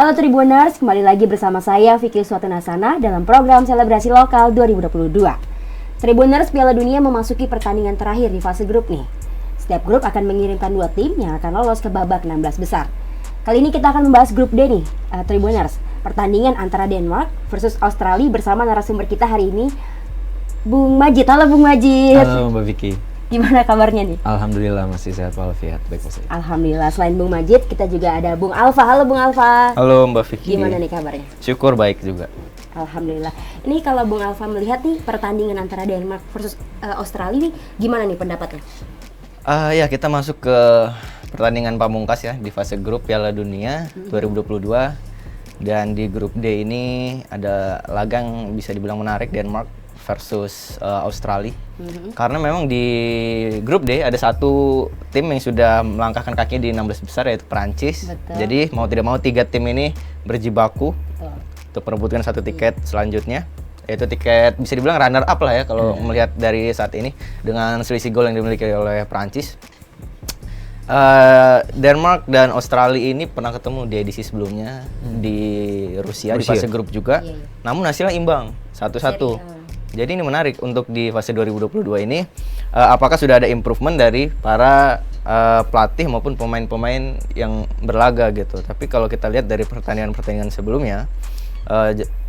Halo Tribuners, kembali lagi bersama saya Vicky Suatanasana dalam program Selebrasi Lokal 2022. Tribuners, Piala Dunia memasuki pertandingan terakhir di fase grup nih. Setiap grup akan mengirimkan 2 tim yang akan lolos ke babak 16 besar. Kali ini kita akan membahas grup D nih, Tribuners. Pertandingan antara Denmark versus Australia bersama narasumber kita hari ini, Bung Majid. Halo Bung Majid. Halo Mbak Vicky. Gimana kabarnya nih? Alhamdulillah masih sehat walafiat, baik Mas. Alhamdulillah. Selain Bung Majid, kita juga ada Bung Alfa. Halo Bung Alfa. Halo Mbak Vicky. Gimana nih kabarnya? Syukur baik juga. Alhamdulillah. Ini kalau Bung Alfa melihat nih pertandingan antara Denmark versus Australia nih, gimana nih pendapatnya? Ya, kita masuk ke pertandingan pamungkas ya di fase grup Piala Dunia 2022. Dan di grup D ini ada laga yang bisa dibilang menarik, Denmark versus Australia. Karena memang di grup D ada satu tim yang sudah melangkahkan kakinya di 16 besar, yaitu Perancis. Betul. Jadi mau tidak mau 3 tim ini berjibaku untuk merebutkan satu tiket selanjutnya, yaitu tiket bisa dibilang runner up lah ya kalau melihat dari saat ini dengan selisih gol yang dimiliki oleh Perancis. Denmark dan Australia ini pernah ketemu di edisi sebelumnya di Rusia di fase grup juga. Namun hasilnya imbang 1-1. Jadi ini menarik untuk di fase 2022 ini, apakah sudah ada improvement dari para pelatih maupun pemain-pemain yang berlaga gitu. Tapi kalau kita lihat dari pertandingan-pertandingan sebelumnya,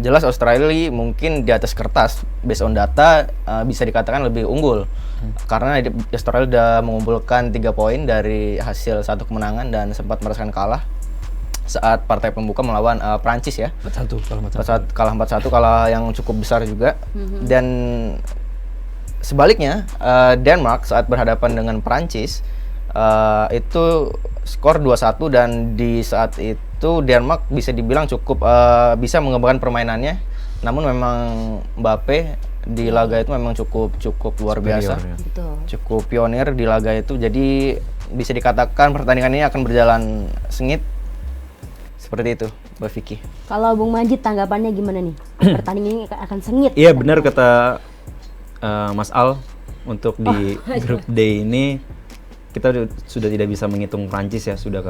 jelas Australia mungkin di atas kertas, based on data, bisa dikatakan lebih unggul. Karena Australia sudah mengumpulkan 3 poin dari hasil 1 kemenangan dan sempat merasakan kalah saat partai pembuka melawan Prancis ya. 4-1 kalah 4-1, kalah yang cukup besar juga. Dan sebaliknya Denmark saat berhadapan dengan Prancis itu skor 2-1, dan di saat itu Denmark bisa dibilang cukup bisa mengembangkan permainannya. Namun memang Mbappe di laga itu memang cukup luar biasa. Ya. Cukup pionir di laga itu. Jadi bisa dikatakan pertandingan ini akan berjalan sengit. Seperti itu, Mbak Vicky. Kalau Bung Majid tanggapannya gimana nih? Pertandingan ini akan sengit. Iya benar kata Mas Al, untuk di grup D ini kita sudah tidak bisa menghitung Prancis ya, sudah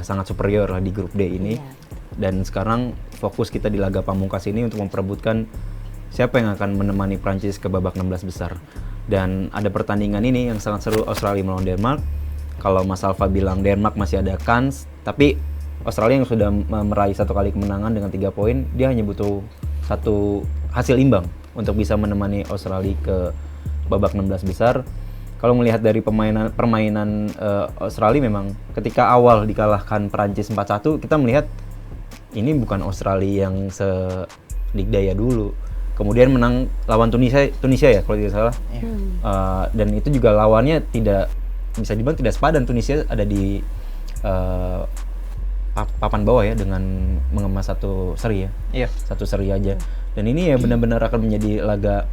sangat superior lah di grup D ini. Dan sekarang fokus kita di laga pamungkas ini untuk memperebutkan siapa yang akan menemani Prancis ke babak 16 besar. Dan ada pertandingan ini yang sangat seru, Australia melawan Denmark. Kalau Mas Alfa bilang Denmark masih ada kans, tapi Australia yang sudah meraih 1 kali kemenangan dengan 3 poin, dia hanya butuh 1 hasil imbang untuk bisa menemani Australia ke babak 16 besar. Kalau melihat dari permainan Australia, memang ketika awal dikalahkan Perancis 4-1, kita melihat ini bukan Australia yang sedigdaya dulu. Kemudian menang lawan Tunisia ya kalau tidak salah. Dan itu juga lawannya tidak bisa dibilang tidak sepadan. Tunisia ada di papan bawah ya, dengan mengemas 1 seri ya. Iya, 1 seri aja. Dan ini ya benar-benar akan menjadi laga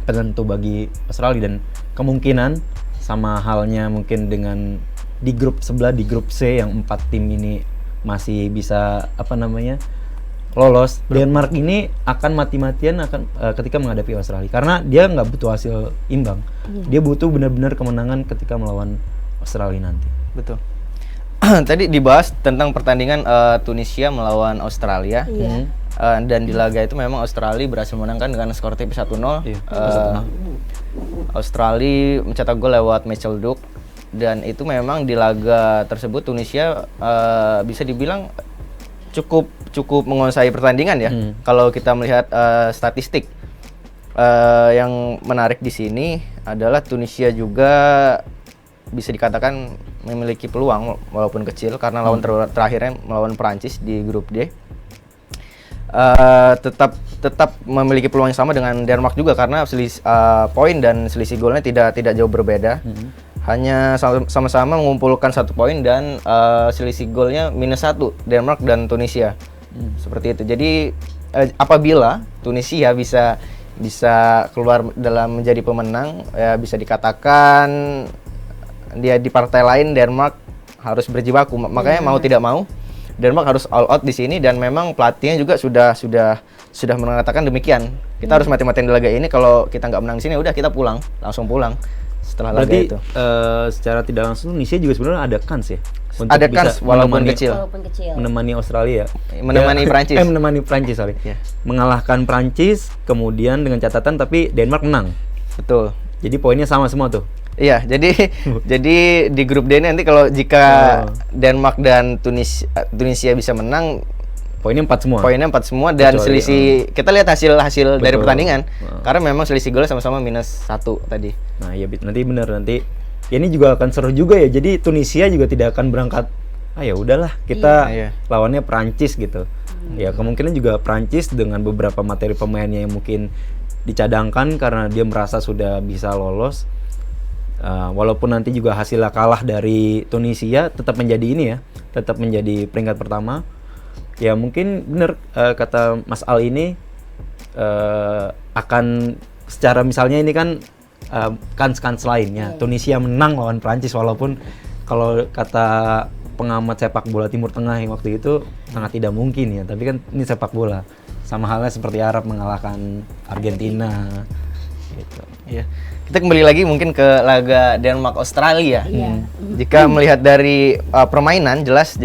penentu bagi Australia, dan kemungkinan sama halnya mungkin dengan di grup sebelah, di grup C yang 4 tim ini masih bisa lolos. Denmark ini akan mati-matian ketika menghadapi Australia, karena dia nggak butuh hasil imbang. Dia butuh benar-benar kemenangan ketika melawan Australia nanti. Betul. Tadi dibahas tentang pertandingan Tunisia melawan Australia. Dan di laga itu memang Australia berhasil menangkan dengan skor tipis 1-0. Australia mencetak gol lewat Mitchell Duke, dan itu memang di laga tersebut Tunisia bisa dibilang cukup menguasai pertandingan ya. Kalau kita melihat statistik, yang menarik di sini adalah Tunisia juga bisa dikatakan memiliki peluang walaupun kecil, karena lawan terakhirnya melawan Perancis di grup D. Tetap memiliki peluang yang sama dengan Denmark juga, karena poin dan selisih golnya tidak jauh berbeda. Hanya sama-sama mengumpulkan 1 poin, dan selisih golnya -1 Denmark dan Tunisia. Seperti itu. Jadi apabila Tunisia bisa keluar dalam menjadi pemenang, ya bisa dikatakan dia di partai lain Denmark harus berjibaku. Makanya mau tidak mau Denmark harus all out di sini, dan memang pelatihnya juga sudah mengatakan demikian. Kita harus mati-matian di laga ini. Kalau kita nggak menang di sini, udah kita langsung pulang. setelah laga berarti itu. secara tidak langsung Tunisia juga sebenarnya ada kans ya untuk Ada bisa kans walaupun menemani- kecil. Walaupun kecil. menemani Australia, Menemani Prancis. menemani Prancis, sorry. Ya. Mengalahkan Prancis, kemudian dengan catatan tapi Denmark menang. Betul. Jadi poinnya sama semua tuh. Iya, jadi di grup D ini nanti kalau jika Denmark dan Tunisia bisa menang, Poinnya 4 semua. poinnya 4 semua dan Kecuali, selisih kita lihat hasil dari Betul. pertandingan. Karena memang selisih gol sama-sama -1 tadi. Nah, ya nanti bener nanti. Ya, ini juga akan seru juga ya. Jadi Tunisia juga tidak akan berangkat. Ah ya udahlah, kita Iya. lawannya Prancis gitu. Ya kemungkinan juga Prancis dengan beberapa materi pemainnya yang mungkin dicadangkan karena dia merasa sudah bisa lolos. Walaupun nanti juga hasilnya kalah dari Tunisia, tetap menjadi ini ya, tetap menjadi peringkat pertama. Ya mungkin bener kata Mas Al ini akan secara misalnya ini kan kans lainnya. Tunisia menang lawan Prancis walaupun kalau kata pengamat sepak bola Timur Tengah yang waktu itu sangat tidak mungkin ya. Tapi kan ini sepak bola. Sama halnya seperti Arab mengalahkan Argentina. Gitu. Iya. Kita kembali lagi mungkin ke laga Denmark Australia. Iya. Jika melihat dari permainan jelas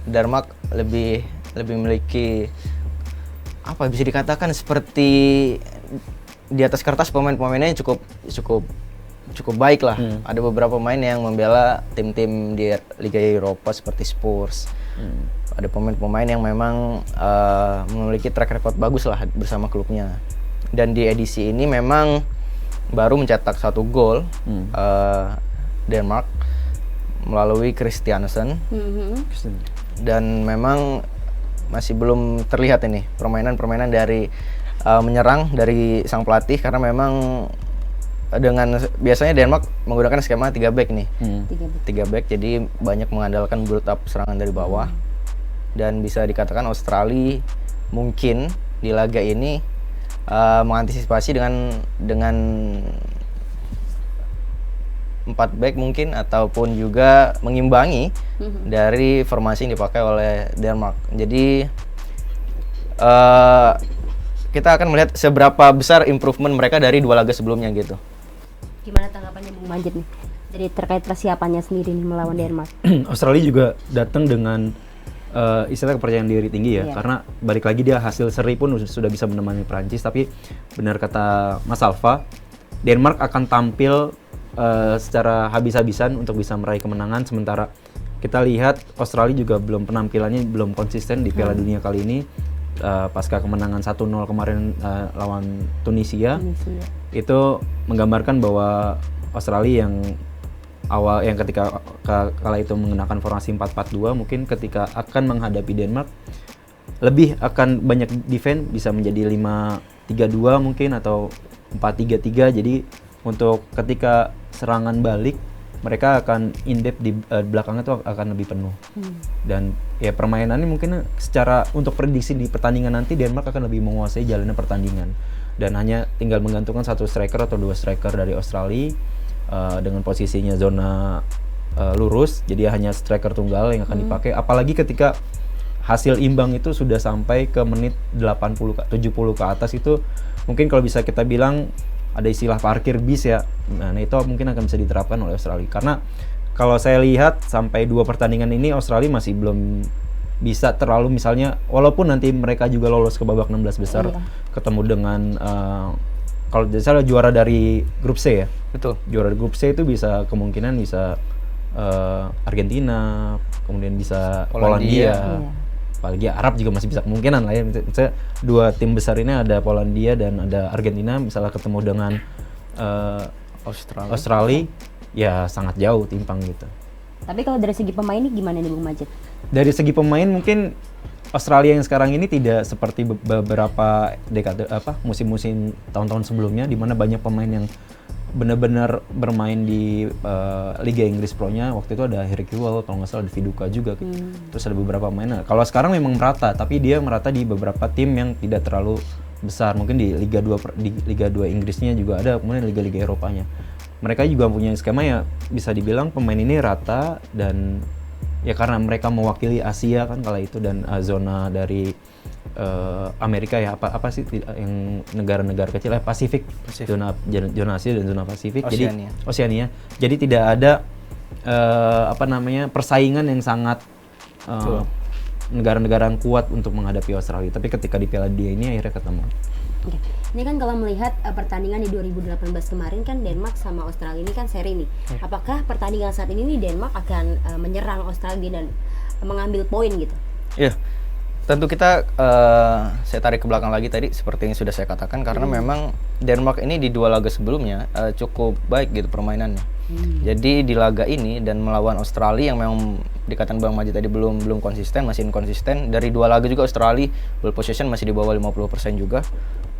Denmark lebih memiliki apa bisa dikatakan seperti di atas kertas pemainnya cukup baik lah. Ada beberapa pemain yang membela tim-tim di Liga Eropa seperti Spurs. Ada pemain-pemain yang memang memiliki track record bagus lah bersama klubnya. Dan di edisi ini memang baru mencetak 1 gol Denmark melalui Christiansen. Dan memang masih belum terlihat ini permainan dari menyerang dari sang pelatih karena memang dengan biasanya Denmark menggunakan skema 3 back nih. 3 back, jadi banyak mengandalkan build up serangan dari bawah. Dan bisa dikatakan Australia mungkin di laga ini mengantisipasi dengan 4 back mungkin ataupun juga mengimbangi dari formasi yang dipakai oleh Denmark. Jadi kita akan melihat seberapa besar improvement mereka dari 2 laga sebelumnya gitu. Gimana tanggapannya Bung Majid nih? Dari terkait persiapannya sendiri nih melawan Denmark. Australia juga datang dengan istilah kepercayaan diri tinggi ya, karena balik lagi dia hasil seri pun sudah bisa menemani Prancis, tapi benar kata Mas Alfa, Denmark akan tampil secara habis-habisan untuk bisa meraih kemenangan, sementara kita lihat Australia juga penampilannya belum konsisten di Piala Dunia kali ini. Pasca kemenangan 1-0 kemarin lawan Tunisia, itu menggambarkan bahwa Australia yang ketika kala itu menggunakan formasi 4-4-2 mungkin ketika akan menghadapi Denmark lebih akan banyak defense, bisa menjadi 5-3-2 mungkin atau 4-3-3. Jadi untuk ketika serangan balik mereka akan in depth di belakangnya tuh akan lebih penuh. Dan ya permainannya mungkin secara untuk prediksi di pertandingan nanti Denmark akan lebih menguasai jalannya pertandingan dan hanya tinggal menggantungkan 1 striker atau 2 striker dari Australia dengan posisinya zona lurus, jadi hanya striker tunggal yang akan dipakai. Apalagi ketika hasil imbang itu sudah sampai ke menit 80 70 ke atas, itu mungkin kalau bisa kita bilang ada istilah parkir bis ya. Nah, itu mungkin akan bisa diterapkan oleh Australia. Karena kalau saya lihat sampai 2 pertandingan ini Australia masih belum bisa terlalu, misalnya walaupun nanti mereka juga lolos ke babak 16 besar ketemu dengan kalau misalnya juara dari grup C ya. Betul. Juara grup C itu bisa kemungkinan bisa Argentina, kemudian bisa Polandia. Apalagi Arab juga masih bisa kemungkinan lah ya. Misalnya 2 tim besar ini ada Polandia dan ada Argentina, misalnya ketemu dengan Australia, ya sangat jauh timpang gitu. Tapi kalau dari segi pemain ini gimana nih Bung Majid? Dari segi pemain mungkin Australia yang sekarang ini tidak seperti beberapa dekade musim-musim tahun-tahun sebelumnya, di mana banyak pemain yang benar-benar bermain di Liga Inggris Pro-nya. Waktu itu ada Harry Kewell, kalau nggak salah ada Viduka juga gitu. Terus ada beberapa pemain. Kalau sekarang memang merata, tapi dia merata di beberapa tim yang tidak terlalu besar. Mungkin di Liga 2 Inggrisnya juga ada, kemudian Liga-Liga Eropanya. Mereka juga punya skema ya, bisa dibilang pemain ini rata, dan ya karena mereka mewakili Asia kan kala itu, dan zona dari Amerika ya, apa sih yang negara-negara kecil Pasifik. Zona Asia dan zona Pasifik. Oceania. Jadi Oceania. Jadi tidak ada persaingan yang sangat negara-negara yang kuat untuk menghadapi Australia. Tapi ketika di Piala Dunia ini akhirnya ketemu. Oke. Ini kan kalau melihat pertandingan di 2018 kemarin kan Denmark sama Australia ini kan seri nih. Apakah pertandingan saat ini nih Denmark akan menyerang Australia dan mengambil poin gitu? Iya. Tentu kita saya tarik ke belakang lagi tadi seperti yang sudah saya katakan karena memang Denmark ini di 2 laga sebelumnya cukup baik gitu permainannya. Jadi di laga ini dan melawan Australia yang memang dikatakan Bang Majid tadi belum konsisten, masih inkonsisten. Dari 2 laga juga Australia ball possession masih di bawah 50% juga.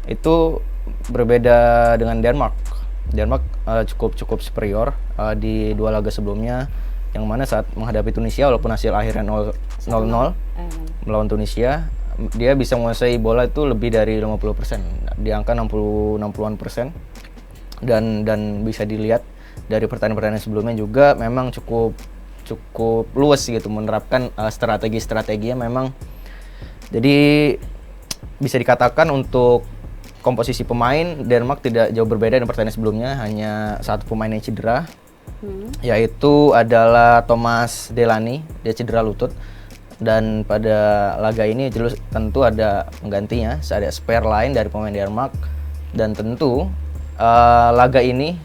Itu berbeda dengan Denmark. Denmark cukup superior di 2 laga sebelumnya, yang mana saat menghadapi Tunisia walaupun hasil akhirnya 0-0 melawan Tunisia, dia bisa menguasai bola itu lebih dari 50%, di angka 60-an% dan bisa dilihat dari pertandingan sebelumnya juga memang cukup luas gitu menerapkan strategi-strateginya memang. Jadi bisa dikatakan untuk komposisi pemain Denmark tidak jauh berbeda dengan pertandingan sebelumnya, hanya 1 pemain yang cedera, yaitu adalah Thomas Delaney, dia cedera lutut. Dan pada laga ini tentu ada penggantinya, ada spare lain dari pemain Denmark. Dan tentu laga ini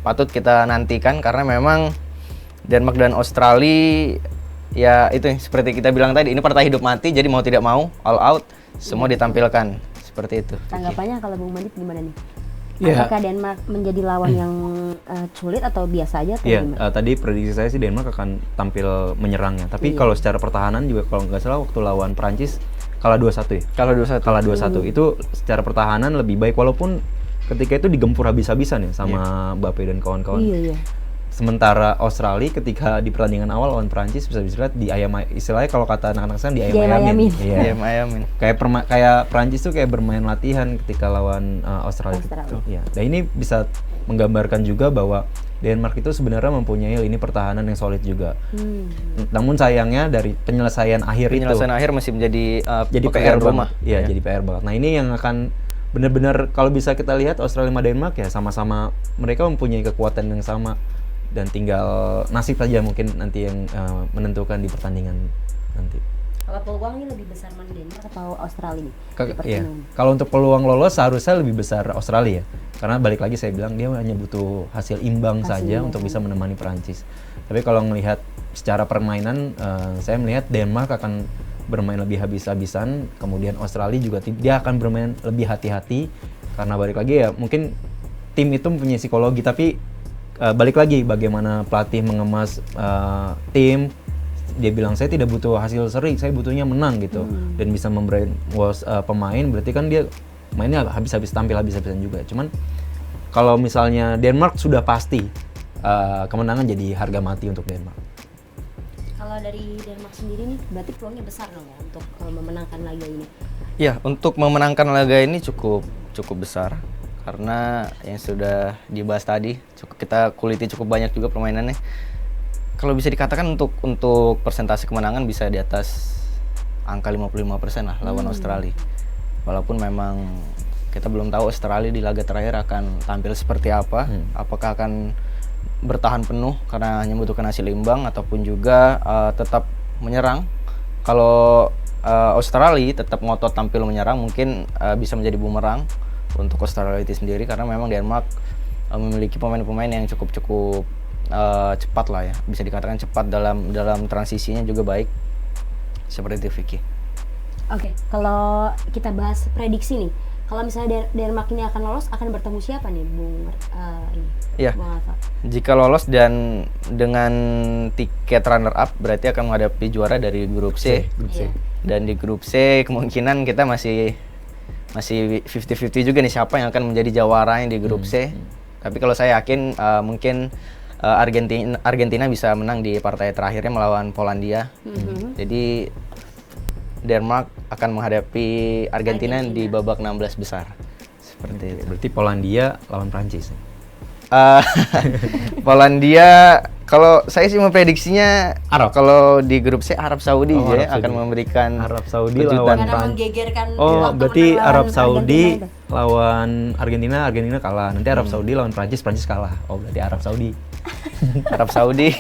patut kita nantikan karena memang Denmark dan Australia ya itu seperti kita bilang tadi, ini partai hidup mati, jadi mau tidak mau all out semua ditampilkan seperti itu. Tanggapannya kalau Bung Majid gimana nih? Yeah. Apakah Denmark menjadi lawan yang sulit atau biasa aja? Iya, tadi prediksi saya sih Denmark akan tampil menyerangnya. Tapi kalau secara pertahanan juga kalau nggak salah waktu lawan Prancis kalah 2-1 ya. Kalah 2-1 itu secara pertahanan lebih baik walaupun ketika itu digempur habis-habisan ya sama Mbappe dan kawan-kawan. Iya. Sementara Australia ketika di pertandingan awal lawan Prancis bisa dilihat di istilahnya kalau kata anak-anak sana di ayam-ayamin. Iya, ayamin. Kayak Prancis tuh kayak bermain latihan ketika lawan Australia. Ya. Dan ini bisa menggambarkan juga bahwa Denmark itu sebenarnya mempunyai lini pertahanan yang solid juga. Namun sayangnya dari penyelesaian akhir masih menjadi jadi PR rumah. Iya, jadi PR banget. Nah, ini yang akan benar-benar kalau bisa kita lihat Australia sama Denmark ya sama-sama mereka mempunyai kekuatan yang sama. Dan tinggal nasib saja mungkin nanti yang menentukan di pertandingan nanti. Kalau peluangnya lebih besar mana Denmark atau Australia nih? Iya. Kalau untuk peluang lolos seharusnya lebih besar Australia. Karena balik lagi saya bilang dia hanya butuh hasil imbang saja untuk bisa menemani Perancis. Tapi kalau melihat secara permainan, saya melihat Denmark akan bermain lebih habis-habisan. Kemudian Australia juga dia akan bermain lebih hati-hati. Karena balik lagi ya mungkin tim itu mempunyai psikologi tapi balik lagi bagaimana pelatih mengemas tim. Dia bilang saya tidak butuh hasil seri, saya butuhnya menang gitu. Dan bisa membrainwash pemain, berarti kan dia mainnya tampil habis-habisan juga. Cuman kalau misalnya Denmark sudah pasti kemenangan jadi harga mati untuk Denmark. Kalau dari Denmark sendiri nih berarti peluangnya besar dong ya untuk memenangkan laga ini. Ya, untuk memenangkan laga ini cukup besar. Karena yang sudah dibahas tadi, kita kuliti cukup banyak juga permainannya. Kalau bisa dikatakan untuk persentase kemenangan bisa di atas angka 55% lah lawan Australia. Walaupun memang kita belum tahu Australia di laga terakhir akan tampil seperti apa. Apakah akan bertahan penuh karena hanya membutuhkan hasil imbang ataupun juga tetap menyerang. Kalau Australia tetap ngotot tampil menyerang mungkin bisa menjadi bumerang untuk Australia itu sendiri karena memang Denmark memiliki pemain-pemain yang cukup cepat lah ya, bisa dikatakan cepat dalam transisinya juga baik seperti itu Vicky. Oke, kalau kita bahas prediksi nih, kalau misalnya Denmark ini akan lolos akan bertemu siapa nih Bung Iya. Jika lolos dan dengan tiket runner up berarti akan menghadapi juara dari grup C. Dan di grup C kemungkinan kita masih 50-50 juga nih siapa yang akan menjadi jawaranya di grup C. Tapi kalau saya yakin mungkin Argentina bisa menang di partai terakhirnya melawan Polandia. Jadi Denmark akan menghadapi Argentina di babak 16 besar. Seperti itu. Berarti Polandia lawan Prancis. Polandia Kalau saya sih memprediksinya Arab. Kalau di grup C Arab Saudi Oh, ya Arab akan Saudi. memberikan Arab Saudi kejutan. lawan Karena Prancis. menggegerkan Oh, waktu berarti menang Arab lawan Saudi Argentina itu. lawan Argentina kalah. Nanti Arab Saudi lawan Prancis kalah. Oh, berarti Arab Saudi. Arab Saudi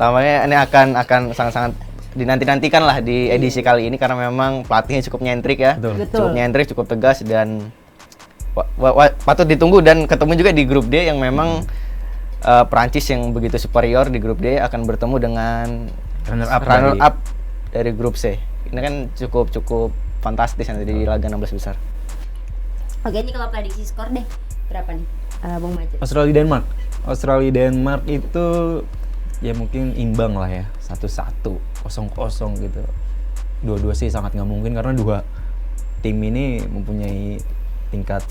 tampaknya ini akan sangat-sangat dinanti-nantikan lah di edisi kali ini karena memang pelatihnya cukup nyentrik ya. Betul. Cukup nyentrik, cukup tegas dan patut ditunggu dan ketemu juga di grup D yang memang Prancis yang begitu superior di grup D akan bertemu dengan runner up dari grup C. Ini kan cukup fantastis nanti di laga 16 besar. Oke, ini kalau prediksi skor deh berapa nih, Bung Majid? Australia Denmark itu ya mungkin imbang lah ya, 1-1, 0-0 gitu. Dua-dua sih sangat nggak mungkin karena dua tim ini mempunyai tingkat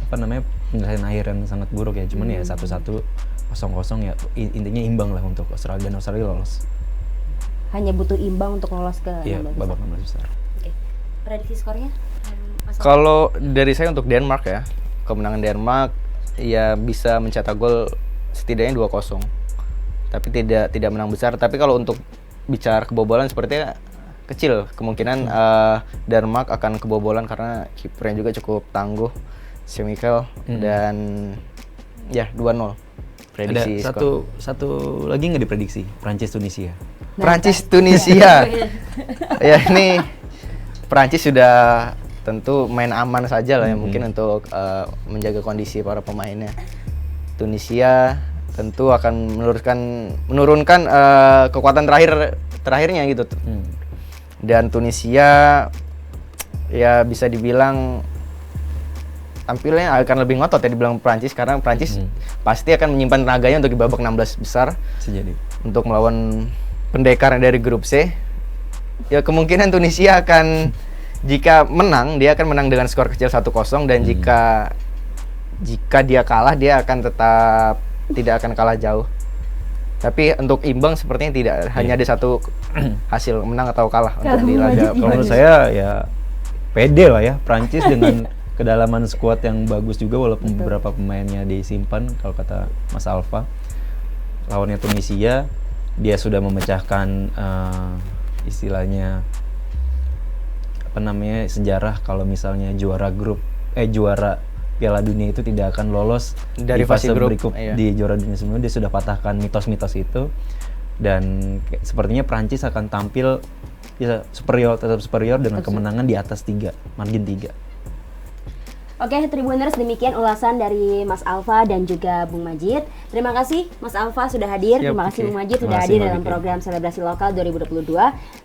penyelesaian akhir yang sangat buruk ya. Cuman ya 1-1, 0-0 ya intinya imbang lah untuk Australia dan Australia lolos. Hanya butuh imbang untuk lolos ke Iya, 16 besar. babak 16 besar. Oke. Prediksi skornya? Mas Alfa? Kalau dari saya untuk Denmark ya, kemenangan Denmark ya bisa mencetak gol setidaknya 2-0. Tapi tidak menang besar. Tapi kalau untuk bicara kebobolan sepertinya kecil kemungkinan Denmark akan kebobolan karena kipernya juga cukup tangguh, Schmeichel dan ya 2-0. Prediksi Ada satu lagi nggak diprediksi, Prancis Tunisia. Prancis Tunisia. Ya ini Prancis sudah tentu main aman saja lah ya mungkin untuk menjaga kondisi para pemainnya. Tunisia tentu akan menurunkan kekuatan terakhirnya gitu. Dan Tunisia ya bisa dibilang tampilnya akan lebih ngotot ya dibilang Prancis karena Prancis pasti akan menyimpan tenaganya untuk di babak 16 besar Sejadi. untuk melawan pendekar dari grup C. Ya kemungkinan Tunisia akan jika menang dia akan menang dengan skor kecil 1-0 dan jika dia kalah dia akan tetap tidak akan kalah jauh. Tapi untuk imbang sepertinya tidak, hanya ada satu hasil menang atau kalah untuk di laga. Kalau menurut saya ya pede lah ya Prancis dengan kedalaman skuad yang bagus juga walaupun beberapa pemainnya disimpan kalau kata Mas Alfa. Lawannya Tunisia dia sudah memecahkan istilahnya sejarah kalau misalnya juara Piala Dunia itu tidak akan lolos dari di fase grup berikut di juara dunia sebelumnya. Dia sudah patahkan mitos-mitos itu dan sepertinya Prancis akan tampil ya tetap superior dengan kemenangan di atas margin 3. Oke, Tribuners, demikian ulasan dari Mas Alfa dan juga Bung Majid. Terima kasih Mas Alfa sudah hadir. Siap, Terima kasih oke. Bung Majid sudah Terima kasih, hadir Mbak dalam Vicky. program Selebrasi Lokal 2022.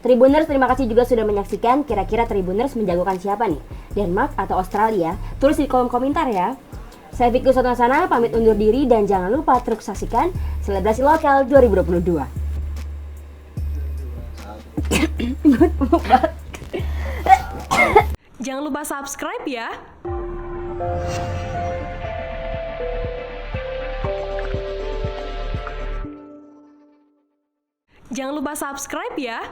Tribuners, terima kasih juga sudah menyaksikan. Kira-kira Tribuners menjagokan siapa nih? Denmark atau Australia? Tulis di kolom komentar ya. Saya Vicky Sotnasana pamit undur diri dan jangan lupa terus saksikan Selebrasi Lokal 2022. Jangan lupa subscribe ya. Jangan lupa subscribe ya.